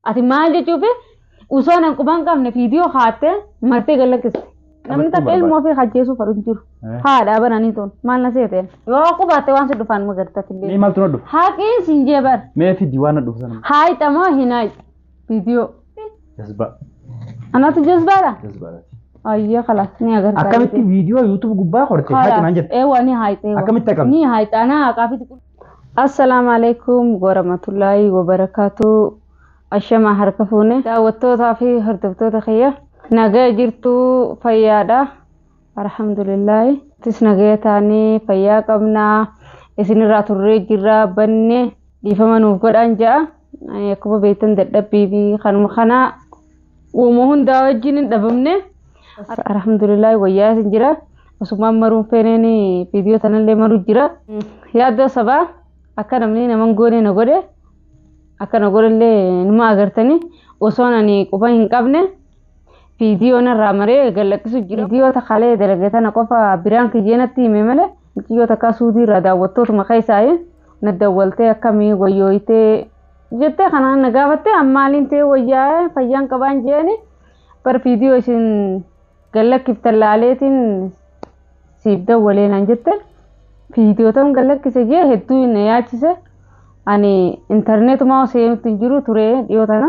ati maal jechuufi usoo nan quban qabne viidiyoo haatte martee gallakkiste. Namni takka ilmoo fi hajjeesuu fadhu jiru. Haadha bananii toon maal na seeteen. Yoo qubatte waan si dhufaan magartatti illee. Mee maaltu na dhufu? Haaqiin siin jeebar. Mee fidii waan na dhufu sana. Haayita moo hinaay viidiyoo. Jazba. Anatu jazbaadha. Jazbaadha. Ayya khalas ni agarta. Akkamitti viidiyoo YouTube gubbaa horte haati naan jette. Wani haayite. Akkamitti akkam? Ni haayita ana qaafiti. Assalamu alaikum warahmatullahi wabarakatuh. Ashama harka fuune daawwattootaa fi hordoftoota kiyya nagaa jirtu fayyaadha alhamdulillah tis nagaa taanii fayyaa qabnaa isinirraa turree jirra banne dhiifama nuuf godhan ja'a akkuma beektan dadhabbii fi kanuma kana uumoo hundaa wajjin hin dhabamne alhamdulillah wayyaa isin jira osuma maruun feeneen viidiyoo tanallee maru jira yaaddo sabaa akka namni naman goone na godhe akkana godhallee numa agartanii osoo ani quba hin qabne viidiyoo narraa maree gallakkisu jira. Viidiyoo takaalee dalagatana qofa biraan kiyyeenatti hime malee viidiyoo takkaa suutii irraa daawwattootuma keessaayin na dawwaltee akkamii wayyooyitee jettee kanaan na gaafattee ammaaliin ta'e wayyaa fayyaan qabaan jeeni bar viidiyoo isin gallakkiftan laaleetiin siif dawwalee naan jette viidiyoo tan gallakkise jee hedduu na yaachise. Ani internet mau seenutti jiru ture dhiyootana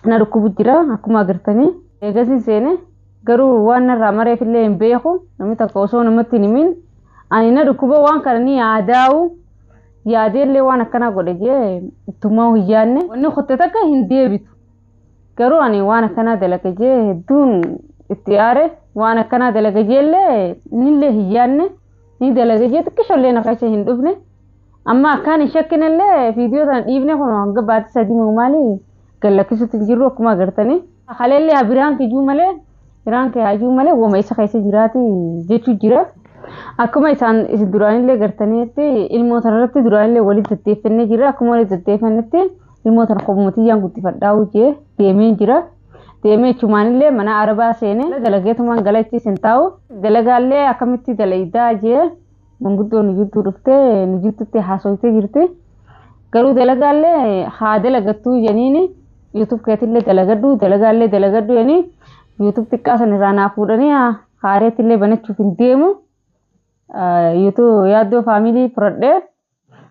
na dhukkubu jira akkuma agartanii eegasin seene garuu waan narraa mareefillee hin beeku namni takka osoo namatti hin himin ani na dhukkuba waan kana ni yaadeellee waan akkana godhe jee ittumaa hiyyaanne wanni kotte takka hin deebitu garuu ani waan akkana dalaga jee hedduun itti aare waan akkana dalaga jeellee nillee hiyyaanne ni dalaga jee xiqqishollee naqacha hin dhufne. Amma akkaan shakkinallee viidiyoo tan dhiifne kun hanga baati sadii maali gallakkisutti jiru akkuma agartanii. Haleellee biraan kijuu malee biraan kaayuu malee wama isa keessa jiraati jechuu jira. Akkuma isaan isin duraanillee agartaniitti ilmoota irratti duraanillee walitti deddeeffannee jira. Akkuma walitti deddeeffannetti ilmoota qomotiyyaan guddifadhaa hojii deemee jira. Deemee chumaanillee mana arabaa seenee dalageetumaan galatti isin taa'u. Dalagaallee akkamitti dalaydaa jee. Manguddoon jirtu dhuftee ni jirtutti haasoytee jirti garuu dalagaallee haa dalagattuu jeniini YouTube keetillee dalagaddu jeni YouTube xiqqaasan irraa naa fuudhanii haareetillee banachuuf hin deemu YouTube yaaddoo faamilii fudhadhee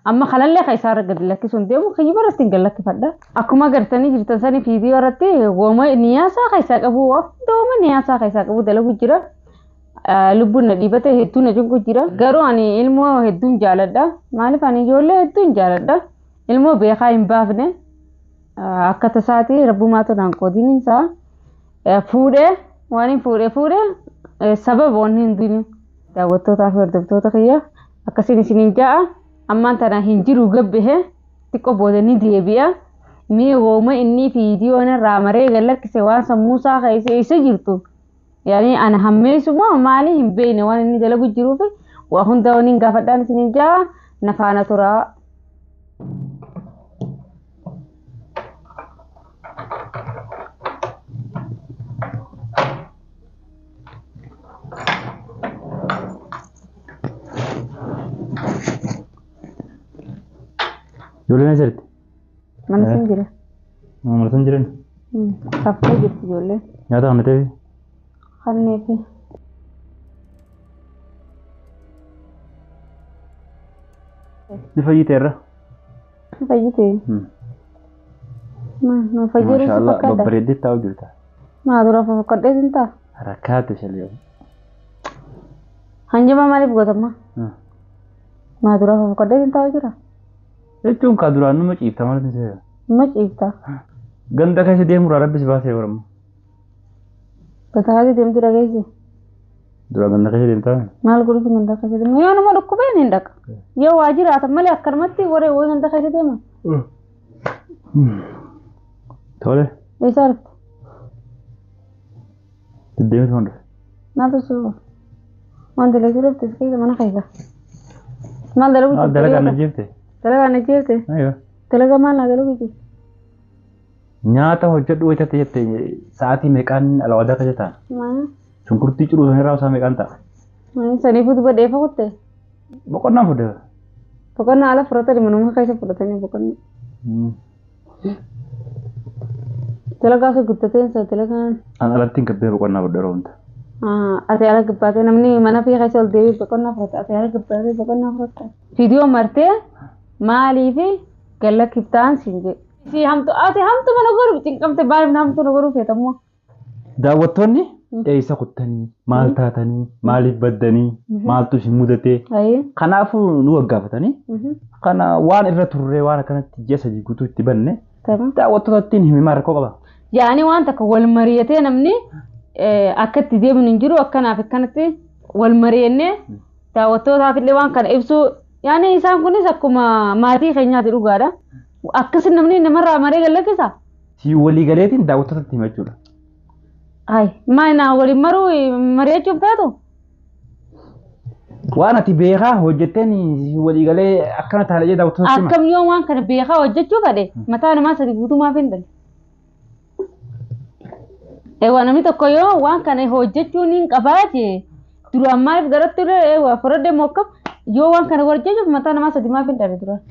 amma kanallee ka isaarra gadi lakkisuu hin deemu kiyyi baratti hin gallakkifadha akkuma agartanii jirtan sanii viidiyoo irratti wooma niyaasaa keessaa qabu dooma niyaasaa keessaa qabu dalagu jira. Lubbuun na dhiibate hedduun na jungu jira garuu ani ilmoo hedduun jaaladha maaliif ani ijoollee hedduun jaaladha ilmoo beekaa hin baafne akka tasaati rabbumaa tonaan qoodiin isaa fuudhee waan hin fuudhee sababa waan hin duni daawwattootaa fi hordoftoota kiyya akkasiin isiniin ja'a ammaan tana hin jiru gabbehe xiqqoo booda ni deebi'a mee wooma inni viidiyoo irraa maree gallakkise waan sammuusaa keessa isa jirtu. Yani ana hammeesuma maali hin beekne waan inni dalagu jiruuf waa hunda waniin gaafadhaan isiniin jaa nafaana tura. Ijoolleen as jirti? Mana sin jira. Mana sin jiran? Kaffee jirti ijoolleen. Nyaata kana ta'e? Hanneefi. Ni fayyiteerra? Ni fayyitee? Ma fayyaduu si fakkaata? Babbareeddee taa'u jirta. Maa dura fakkadhee sin ta'a? Rakkaate shalee. Hanjama maaliif gootamma? Maa dura fakkadhee sin taa'u jira? Jechuun kaa duraan numa ciifta maal ni seera? Numa ciifta. Ganda keessa deemurraa rabbis baasee warama. Bataati deemtu dhageessi. Dura ganda keessa deemtaa? Maal godhuuf ganda keessa deema? Yoo nama dhukkubeen hin dhaqa. Yoo waa jiraatan malee akkanumatti waree wayii ganda keessa deema. Tole. Eessa argite? Deddeemtu waan dhufe. Maaltu suuqa? Waan dalaguu dhabdes keessa mana keessa. Maal dalaguu jirti? Dalagaa na jirte. Dalagaa na jirte? Aywa. Dalagaa maal na dalaguu jirti? Nyaata hojjedhu wayitatti jette sa'aatii meeqaan alawaadaa keessa ta'a? Maal? Shunkurtii ciruu sanirraa isaa meeqaan ta'a? Saniifuu duba dheefa kutte? Boqonnaa fudhata. Boqonnaa ala fudhatanii manuma keessa fudhatanii boqonnaa. Dalagaa fi guddateen isa dalagaan. An alatti hin gabbee boqonnaa boodara hunta. Ati ala gabbaatee namni mana fi keessa ol deebiin boqonnaa fudhata. Ati ala gabbaatee boqonnaa fudhata. Viidiyoo martee maalii fi galla kibtaan siin jedhe. Si ati hamtu mana godhu cinqamte baay'ee hamtu na godhuu feetammoo. Daawwattoonni eessa kuttanii maal taatanii maaliif baddanii maaltu isin mudatee kanaafuu nu waggaafatanii kana waan irra turree waan akkanatti ji'a sadii guutuu itti banne daawwattootatti himaa rakkoo qaba. Yaani waan takka wal mari'atee namni akka itti deemnu hin jiru akkanaaf akkanatti wal mari'annee daawwattootaaf illee waan kana ibsuu yaani isaan kunis akkuma maatii keenyaati dhugaadha. Akkasin namni namarraa maree gallakkisa. Si walii galeetiin daawwattootatti himachuudha. Ay, mana wali maruu mari'achuuf feetu. Waan ati beekaa hojjetteen walii galee akkana taalee daawwattootatti hima. Akkam yoo waan kana beekaa hojjechuu fedhe mataa namaa sadi guutumaaf hin dandeenye. Ewa namni tokko yoo waan kana hojjechuun hin qabaate duraan maaliif garatti ewa fudhadhe mokkam yoo waan kana hojjechuuf mataa namaa sadi maaf hin dandeenye duraan.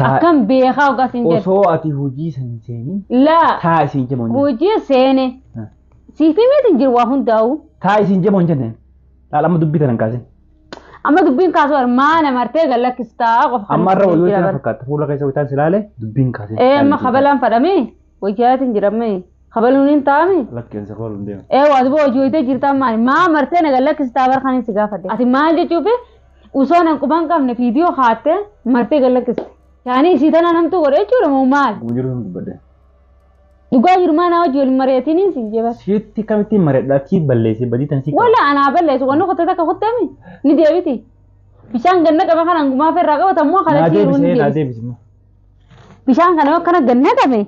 Akkam beekaa ogas hin jedhu. Osoo ati hojii san seeni. Laa. Taa isin jemoon. Hojii seene. Siifi miitiin jiru waa hundaa'u. Taa isin jemoon jenneen. Laala amma dubbii tanan kaase. Amma dubbiin kaasuu maana martee gallakkistaa qofa. Amma irra wayii kana fakkaata fuula keessa wayitaan silaale dubbiin kaase. Amma kabalaan fadhamee wayyaatiin jiramee kabaluun hin taa'ame. Lakkeensa kooluu hin deemu. Waa duboo hojii wayitee jirtaan maali maa martee na gallakkistaa barkaan si gaafadhe. Ati maal jechuufi usoo nan quban qabne viidiyoo haattee martee gallakkiste. Yani isi tanaan hamtuu godhe jechuudha moo maal? Jiru hin dubbadde. Dhugaa jiru maana hojii waliin mari'atanii siin jeba. Sitti kamittiin mari'adhaatti balleessee badii tan si. Wala anaa balleessu wanni qottee takka qottemi ni deebiti. Bishaan ganna qaba kana hangumaa feerraa qabatamoo kana jiru ni deebisi. Bishaan kana akkana ganna qabe.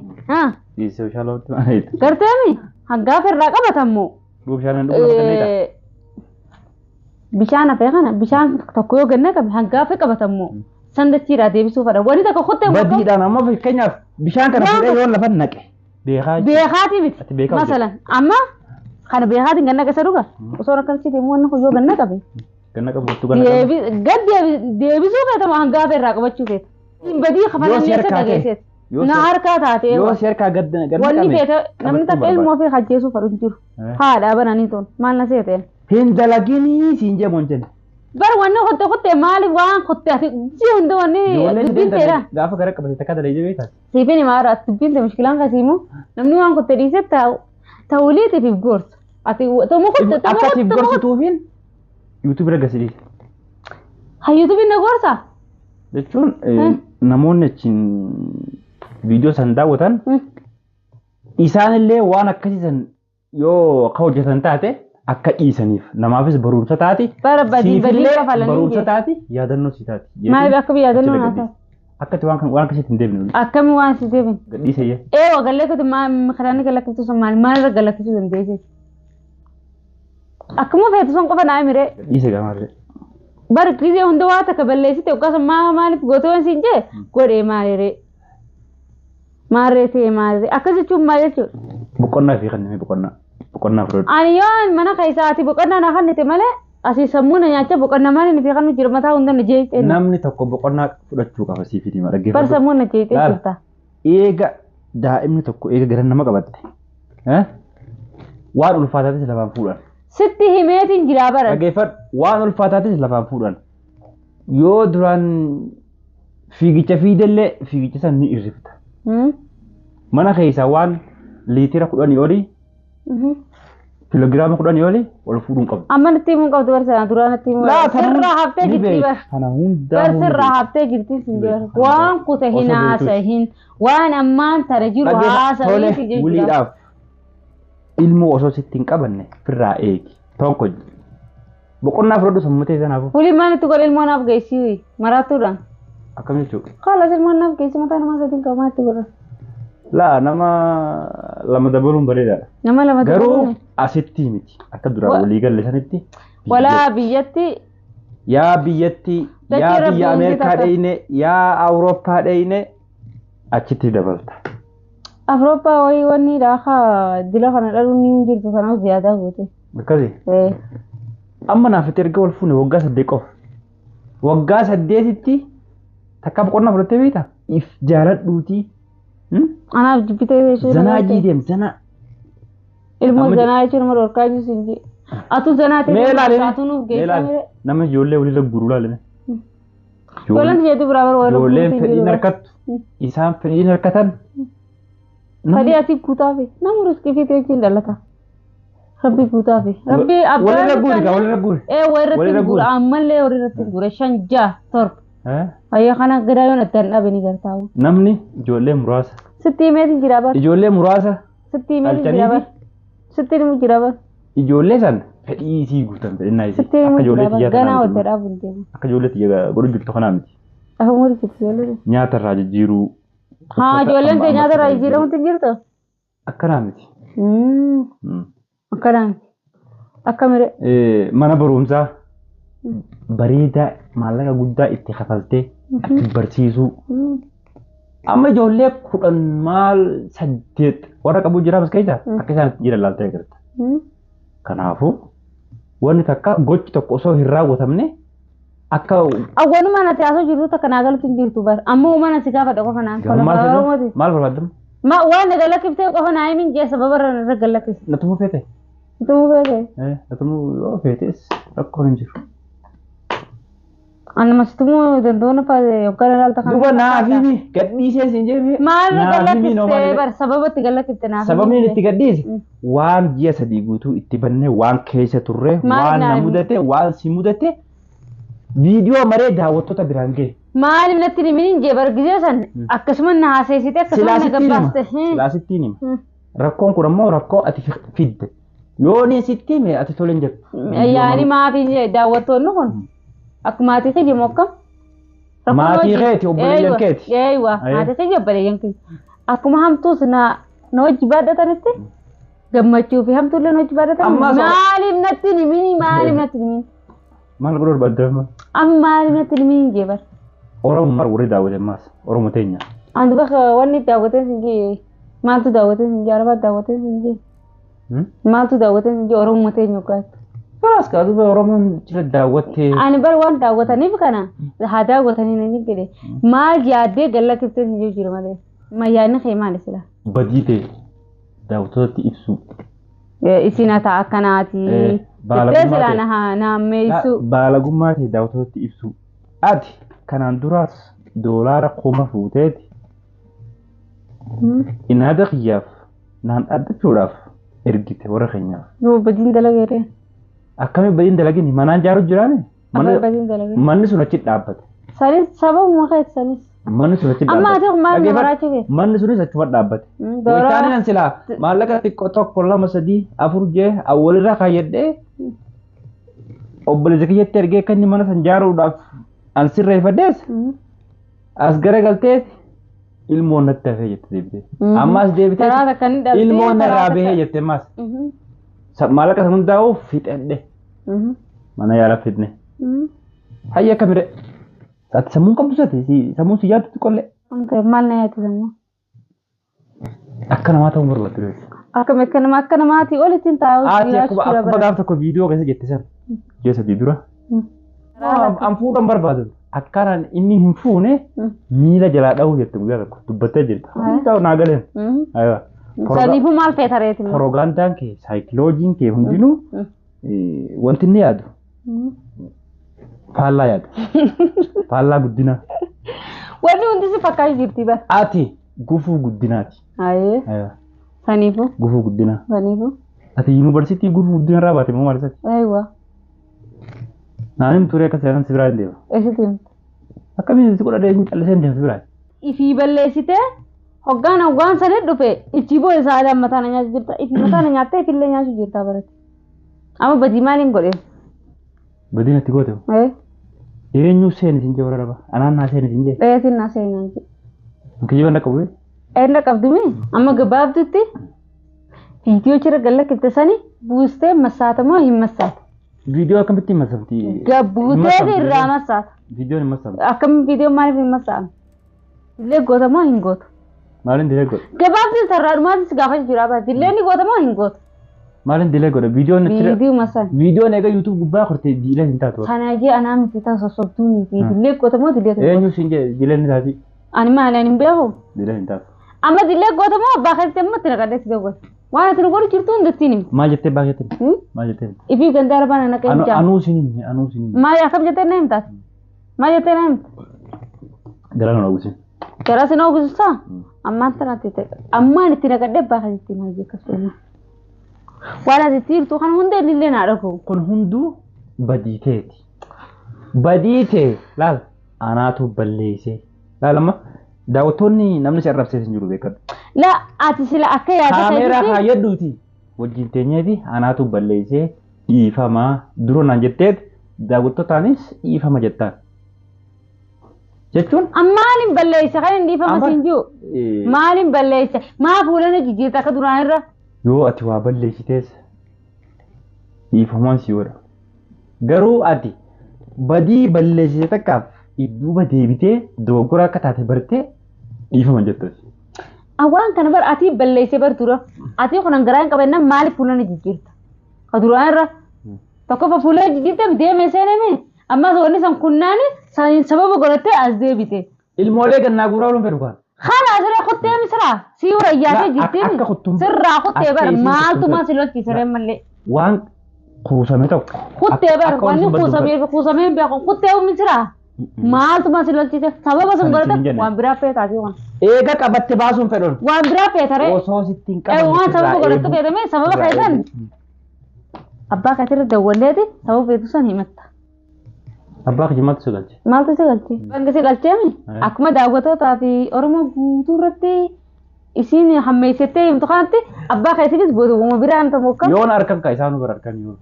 Dhiisee bishaan lafatti maaliidha? Garteemi hangaa feerraa qabatamoo. Bishaan dhuguu lafa ganneedha. Bishaan hafee kana bishaan tokko yoo ganna qabe hangaa fee qabatamoo. Sandachiidhaa deebisuu fadha. Wanni takka qottee moo badiidhaan amma fakkeenyaaf bishaan kana fuudhee yoo lafa naqe beekaati miti masalan amma kana beekaatiin ganna qasa dhuga osoo akkasitti deemu wanni kun yoo ganna qabe ganna qabuutu ganna qabe gad deebisuu feetama hangaa feerraa qabachuu feeta badii kafalanneessa dhageesseet na harkaa taate yoo si harkaa ganna qabe wanni feeta namni takka ilmoo fi hajjeesuu fadhu hin jiru haadhaa bananii toon maal na seeteen hin dalaginii siin jemoon jenne. Bar wanni kotte maaliif waan kotte ati ji hunda wanni dubbiin teedha. Gaafa gara qabate takka dalee jabee taate. Siifin imaara dubbiin tee mushkilaan kasiimu namni waan kotte dhiisee ta'uuliitiif gorsu. Ati tomo kotte tomo akkasiif gorsituufiin yuutuub irra gasi dhiise. Ha yuutuubiin na gorsa? Jechuun namoonni achiin viidiyoo san daawwatan isaanillee waan akkasiisan yoo akka hojjetan taate akka dhiisaniif namaafis barumsa taati. Badii kafalanii barumsa taati yaadannoo si taati. Maaliif akka yaadannoo naa taati? Akkati waan akkasitti hin deebine. Akkami waan si deebine? Gadhiisee. Galleekatu karaanii gallakkiftu sun maalirra gallakkisuu dandeessee? Akkuma feetu sun qofa naa miree. Gadhiisee gaamaarree. Bar gizee hunda waa takka balleessite yookaas maaliif gootoo siin jee godhee maaliree? Maarree ta'e maaliree? Akkas jechuun maal jechuudha? Boqonnaa fi kanneen boqonnaa. Boqonnaa fudhatu. Ani yoo mana keessaati boqonnaa na kannite malee asii sammuu na nyaacha boqonnaa maaliin fi kan jira mataa hunda na jeeqee. Namni tokko boqonnaa fudhachuu qaba siifiti ma dhaggeeffatu. Bar sammuu na jeeqee jirta. Eega daa'imni tokko eega gara nama qabatte. Waan ulfaataatis lafaan fuudhan. Sitti himeetiin jiraa bara. Dhaggeeffadhu waan ulfaataatis lafaan fuudhan. Yoo duraan fiigicha fiidellee fiigicha san ni irrifta. Mana keessaa waan liitira 10 olii kiloogiraama 10 olii ol fuudhuun qabdu. Amma natti himuun qabdu barsiisaan duraan natti himuun. Sirraa haftee jirti bar. Kana hundaa. Sirraa haftee jirti sin jira. Waan kute hin haasahin waan ammaan tana jiru haasahin si jechuudha. Wuliidhaaf ilmoo osoo sitti hin qabanne firraa eegi. Tokko boqonnaa fudhadhu sammuu ta'e sanaafuu. Wulii maal itti godhe ilmoo naaf geessii maraatuudhaan. Akkam jechuudha. Qaalas ilmoo naaf geessi mataa namaa sadii qabamaa itti godhan. Laa nama lama dabaluun bareedaadha. Nama lama dabaluun. Garuu asitti miti akka duraan walii galle sanitti. Walaa biyyatti. Yaa biyyatti yaa biyya Ameerikaa dheeyne yaa Awurooppaa dheeyne achitti dabalta. Awurooppaa wayii wanni daakaa dila kana dhaluun ni jirtu kanaaf ziyaadaa goote. Akkasi. Amma naaf itti erga wal fuune waggaa 8 qofa. Waggaa 8tti takka boqonnaa fudhattee beektaa? If jaaladhuutii Anaaf jibbitee jechuudha. Zanaa jiidem zanaa. Ilmoo zanaa jechuun nama dhorkaa jiru siin jee. Atu zanaa ta'e atu nuuf geessaa mire. Nama ijoollee walirra guruu laalame. Ijoolleen jeetu biraa bara walirra guruu. Ijoolleen fedhiin harkattu. Isaan fedhiin harkatan. Fedhii ati guutaafi nama riskii fi teechiin dhalata. Rabbi guutaafi. Rabbi abbaa. Walirra guuri gaa walirra guuri. Walirratti guura ammallee walirratti guura 5 6 7. Ayya kana gadaa yoon itti dhabe ni gartaawu. Namni ijoollee muraasa. Sitti himeeti jira bara. Ijoollee muraasa. Sitti himeeti jira bara. Sitti himu jira bara. Ijoollee san fedhii isii guutan fedhinnaa isii. Sitti himu jira bara. Ganaa wal dhaabu hin deemu. Akka ijoollee tiyya godhu jirtu kanaa miti. Afaan jirtu ijoollee. Nyaata irraa jijjiiruu. Haa ijoolleen ta'e nyaata irraa jijjiiramutti jirtu. Akkanaa miti. Akkanaa miti. Akka mire. Mana barumsaa bareedaa maallaqa guddaa itti kafaltee itti barsiisuu. Amma ijoollee 10 maal 8 warra qabu jira mas keessa akka isaan itti jiran laaltee agarta. Kanaafuu wanni takka gochi tokko osoo hin raawwatamne akka awwaaluma natti haasoo jiru takka naa galuutti hin jirtu bara ammoo mana si gaafa dhaqo fanaan maal barbaadam? Ma waan galakiftee qofa naa himin jee sababa irra galakis. Natumu feete? Natumu feete? Natumu yoo feetes rakkoon hin jiru. Anna mastumu dandoona faade yookaan ilaalta kan. Duuba naafimi gadhiisee siin jeebi. Maal galakistee bar sababa itti galakifte naafimi. Sababni itti gadhiise waan ji'a 3 guutuu itti bannee waan keessa turre waan na mudate waan si mudate viidiyoo maree daawwattoota biraan ga'e. Maal natti himin jee bar gisee san akkasuma na haaseessite akkasuma na gabbaaste. Silaasitti hima. Rakkoon kun ammoo rakkoo ati fidde. Yoo ni sitti hime ati tole hin jettu. Yaani maatii daawwattoonni kun. Akkuma ati kiji mokkam. Maatii keeti obboleeyyan keeti. Eeywa maatii kiji obboleeyyan keeti. Akkuma hamtuus na hojii baadhatanitti gammachuu fi hamtuullee na hojii baadhatan. Maaliif natti himini maaliif natti himini. Maal godhu barbaadama. Amma maaliif natti himini jeebar. Oromoo mar warri daawwatan maas Oromoo teenya. Antu bakka wanni daawwatan sin jee maaltu daawwatan sin jee arabaa daawwatan sin jee. Maaltu daawwatan sin jee Oromoo teenya ugaati. Kanas kaatu Oromoon jira daawwattee. Ani bar waan daawwataniif kana haa daawwatanii nani jedhe maal yaaddee gallakiftee hin jiru malee mayyaanni kee maali sila. Badii ta'e daawwattootatti ibsu. Isin haa akkanaati. Jettee sila naammeessu. Baalagummaa ta'e daawwattootatti ibsu. Ati kanaan duraas doolaara 1000 fuuteeti. Inaada kiyyaaf naan addachuudhaaf ergite warra keenyaaf. Yoo badiin dalageere. Akkami badiin dalagini manaan jaaru jiraane manni sun achi dhaabbate. Sanis sababuma keessa sanis. Manni sun achi dhaabbate. Amma ati maal maraachuu kee? Manni sunis achuma dhaabbate. Wayitaanii nan silaa maallaqa xiqqoo tokko 2 3 4 jee awwalirraa kaayyadhee obboleessa kiyyatti ergee kan inni mana san jaaruudhaaf an sirreeffadhees as garagaltee ilmoon natti hafee jette deebitee. Ammas deebitee ilmoon narraa bahee jette ammas. Maallaqa san hundaa'uuf fixadhe. Mana yaala fidne. Hayya akka bire. Ati sammuun qabdu sati sammuun si yaaddu qolle. Maal na yaaddu sammuu? Akka namaa ta'uu barbaaddu. Akka namaati ol ittiin taa'u. Ati akkuma gaafa tokko viidiyoo keessa jette san. Jeessa dura. An fuudhan barbaadu. Akkanaan inni hin fuune miila jalaa dha'uu jette guyyaa tokko dubbattee jirta. Hundaa'u naa galeen. Saniifuu maal feetareeti? Propagandaan kee saayikiloojiin kee hundinuu wanti inni yaadu faallaa yaadu. Faallaa guddinaa. Wanti hundi si fakkaatu jirti bara. Ati gufuu guddinaati. Saniifuu? Gufuu guddinaa. Saniifuu? Ati yuunivarsiitii gufuu guddina irraa baate moo maal isaati? Aywa. Naanim turee akka seeran si biraa hin deema. Eessitiin? Akkamiin si godhadhee hin callisee hin deema si biraa? Ifii balleessitee hoggaan sanii dhufe ichi boo isaa adaan mataa na nyaatu jirta. Ifi mataa na nyaattee ifillee nyaachuu jirta barate. Amma badii maaliin godhee? Badii natti goote? Eenyu seeni siin jee warra dhaba? Anaan naa seeni siin jee? Dheetiin naa seeni naan jee. Kijiba na qabu? Na qabdumi amma gabaabdutti viidiyoo jira gallakifte sanii buustee massaatamoo hin massaata. Viidiyoo akkamitti hin massaafti? Buutee irraa massaata. Viidiyoon hin massaafti? Akkam viidiyoo maaliif hin massaafne? Illee goota moo hin gootu? Maalin dilee godha? Gabaabduu sararaadhumaatis gaafa jiraa baati. Illee ni goota moo hin gootu? Maalin dilee godha? Viidiyoon viidiyoo masaan. Viidiyoon egaa YouTube gubbaa kortee dilee hin taatu. Kana jee anaa miti ta'a sosobduuni fi dilee goota moo dilee eenyu siin jee dilee ni taati? Ani maali ani hin beeku? Dilee hin taatu. amma dillee goota moo abbaa keessatti amma tira kadheessi dogoon waan ati nu godhu jirtu hundatti himi maal jettee baay'ee jettee maal jettee ifii gandaa arbaan ana qeem jaa anuu siin maal akkam jettee na himtaas maal jettee na himta garaa na ogusin garaa si na ogusisaa ammaan tanaatti ta'e ammaan itti na kadhee abbaa keessatti maal jekkasuun waan ati tiirtu kan hundee illee na dhagahu kun hunduu badiiteeti badiitee laal anaatu balleessee laal amma daawwattoonni namni si arrabsees hin jiru beekadhu. La ati sila akka yaada ta'e kaameeraa kaayyadduuti wajjin teenyeeti anaatu balleessee dhiifamaa dura naan jetteet daawwattootaanis dhiifama jettaan. Jechuun maaliin balleessa kan hin dhiifama siin jiru maaliin balleessa maa fuulana jijjiirta akka duraan irra. Yoo ati waa balleessitees dhiifamaan si godha garuu ati badii balleessite takkaaf idduuba deebitee dogoggora akka taate bartee dhiifama jettas. Awwaan kana bar ati balleessee bartuura ati kun garaan qabanna maaliif fuulana jijjiirta ka duraan irra tokko fuulana jijjiirta deemee seename amma soonni san kunnaani sababa godhattee as deebite. Ilmoolee gannaa guuraa waliin fedhu kan. Hala siree kuttee misira siura yaatee jirti sirraa kuttee bar maaltuma silolchi siree mallee. Waan kuusame tokko. Kuttee bar wanni kuusamee beeku kuttee misira. Maaltuma silolchi sababa sun godhatte waan biraa feetaati waan. Eega qabatte baasuun fedhuun. Waan biraa feetare. Osoo sittiin qabatte. Waan sababa godhatte feetame sababa feetan. Abbaa katirra dawwalleeti sababa feetu san himatta. Abbaa kijimatti si galche. Maaltu si galche? Wanti si galcheemi? Akkuma daawwattootaa fi Oromoo guutuu irratti isiin hammeessitee himtu kanatti abbaa keessattis boodawwama biraan ta'u akka. Yoon harkan ka isaan bira harkan yoo.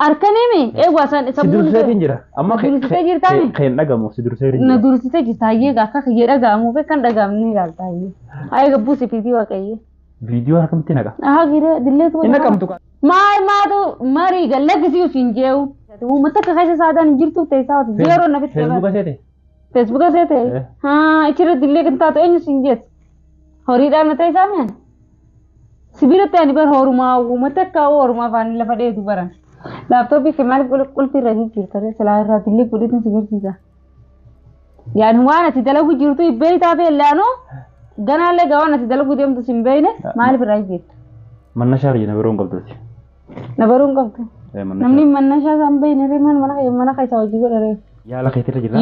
Harkanimi eegwa san sammuu dursee jira. Amma dursee jirtaami. Kan dhagamu si dursee jira. Na dursee jirtaayyee akka kiyya dhagamu fi kan dhagamu ni ilaaltaayyee. Ayee gabbuu si fiitii waaqayyee. Viidiyoo akkamitti naqa? Giree dilleetu. Inni kamtu kan. Maatu marii gallakisii usiin jeewu. Uummata akka keessa saadaan jirtu teessaa jeeroo na fitte. Feesbuuka seete? Feesbuuka seete? Ichirra dillee kan taatu eenyu siin jeet? Horiidhaan na teessaa mi'aan? Sibiilatti ani bar horumaa uummata akka horumaa afaan lafa dheetu baran. Laaptooppii ke maaliif qulqulluu irra jirtare silaa irraa dillee godheetiin si garsiisa. Yaani waan ati dalagu jirtu ibbee taatee laanoo ganaallee gawaan ati dalagu deemtu sin beeyne maaliif irraa jirtu? Manna shaarri na biroon qabduuti. Na biroon qabdu. Namni manna shaarri beeyne reeman mana keessa hojii godhare. Yaala keetirra jirra.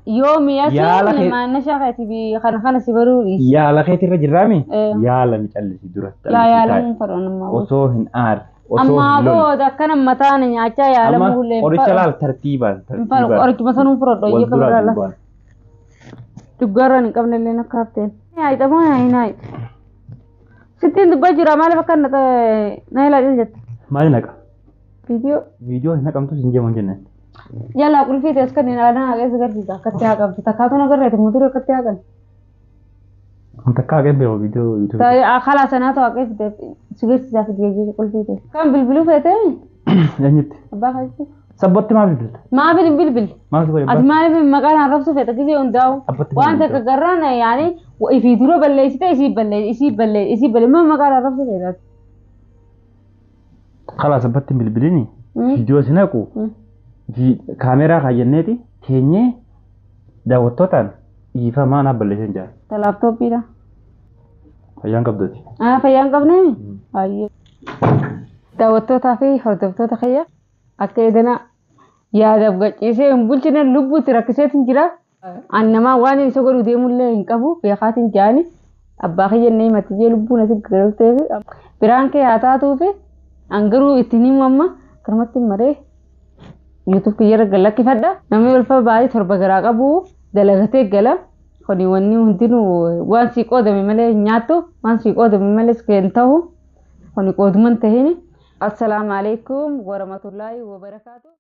Yoomi asii manna shaarri bi kana si baruu. Yaala keetirra jirraami? Yaala mi callisi dura. Yaala mun faroon osoo hin aar. Amma booda akkana mataan nyaachaa yaala mullee. Qoricha laal tartiibaan. Qorichuma sanuu fudhadhu iyyuu kan biraa. Duggarra hin qabne illee akka hafteen. Yaayita moo yaayinaayi? Sittiin dubbaa jira maaliif akka na ilaalin jette? Maali naqa? Viidiyoo. Viidiyoo hin naqamtu hin jemon jenne. Yaalaa qulfii ta'es kan hin aadaa hageessa garsiisa akkatti haa qabdu takkaatu na garreete muturii akkatti haa qabdu. Takkaa haqee beeku viidiyoo YouTube. Kalaa sanaatu haqee fide sigarsiisaaf geejjiba qulfii ta'e. Kan bilbiluu feetee? Eenyutti? Abbaa kaasitti. Sabbatti maa bilbilta? Maaf hin bilbil. Maaf godhe? Ati maaliif maqaan arrabsu feeta gisee hundaa'u? Waan takka garraan yaani ifii dura balleessite isii balleessite maa maqaan arrabsu feeta? Kalaa sabbatti hin bilbilini. Viidiyoo si naqu. Kaameeraa kaayyanneeti keenyee daawwattootaan dhiifamaa naaf balleessan jira. Laaptooppiidha. Fayyaan qabduuti. Fayyaan qabnee? Baay'ee. Daawwattootaa fi hordoftoota kiyya akka eegana yaadaaf gachiisee hin bulchine lubbuutti rakkiseetiin jira. An namaa waan isa godhu deemullee hin qabu beekaatiin jaani abbaa kiyyannee himatijee lubbuun asii galteef biraan kee haa taatuu fi an garuu ittiin himu amma kanumatti maree YouTube kiyyarra gallakkifadha. Namni ulfa baay'ee torba garaa qabu dalagatee gala. Kuni wanni hundinuu waan sii qoodame malee nyaattu waan sii qoodame malee hin ta'u. Kuni qooduman tahini. Assalaamu alaikum warahmatullahi wabarakatuh.